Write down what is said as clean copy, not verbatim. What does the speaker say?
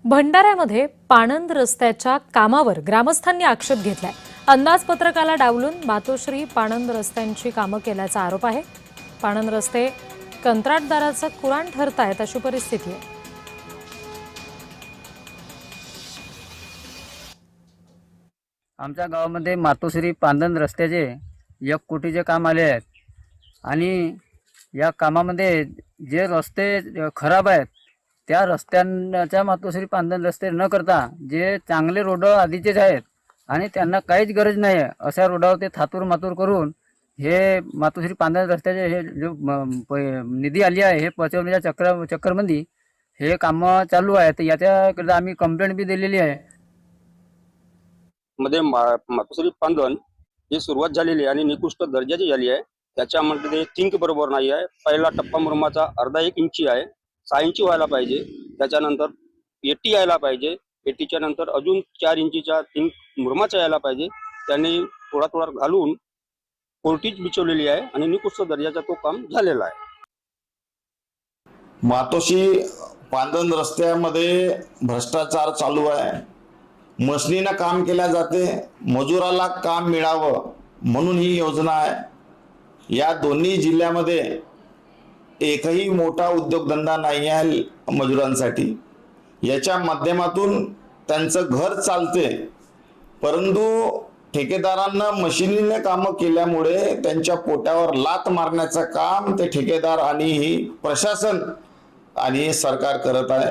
भंडाऱ्यामध्ये पाणंद रस्त्याच्या कामावर ग्रामस्थांनी आक्षेप घेतलाय। अंदाजपत्रकाला डावलून मातोश्री पाणंद रस्त्यांची कामं केल्याचा आरोप आहे। पाणंद रस्ते कंत्राटदाराचं कुराण ठरतायत अशी परिस्थिती आहे। आमच्या गावामध्ये मातोश्री पांदन रस्त्याचे 1 कोटीचे काम आले आहेत आणि या कामामध्ये जे रस्ते खराब आहेत त्या रस्त्यांच्या मातोश्री पांदन रस्ते न करता जे चांगले रोड आधीचेच आहेत आणि त्यांना काहीच गरज नाही आहे अशा रोडावर ते थातूर मातूर करून हे मातोश्री पांदन रस्त्याचे हे जो निधी आली आहे हे पोहोचवण्याच्या चक्करमध्ये हे कामं चालू आहे। तर याच्याकडे आम्ही कंप्लेंट बी दिलेली आहे। मध्ये मातोश्री पांदन ही सुरुवात झालेली आहे आणि निकृष्ट दर्जाची झाली आहे। त्याच्यामध्ये थिंक बरोबर नाही आहे। पहिला टप्पा मुरुमाचा अर्धा 1 इंची आहे, 6 इंची व्हायला पाहिजे। त्याच्यानंतर एटी यायला पाहिजे, एटीच्या नंतर अजून 4 इंचीचा थिंक मुरुमाचा यायला पाहिजे। त्यांनी थोडा थोडा घालून कोर्टीच बिचवलेली आहे आणि निकृष्ट दर्जाचा तो काम झालेला आहे। मातोश्री पांदन रस्त्यामध्ये भ्रष्टाचार चालू आहे। मशनीनं काम केल्या जाते, मजुराला काम मिळावं म्हणून ही योजना आहे। या दोन्ही जिल्ह्यामध्ये एकही मोठा उद्योगधंदा नाही आहे मजुरांसाठी। याच्या माध्यमातून त्यांचं घर चालते, परंतु ठेकेदारांना मशिनीने कामं केल्यामुळे त्यांच्या पोटावर लात मारण्याचं काम ते ठेकेदार आणि प्रशासन आणि सरकार करत आहे।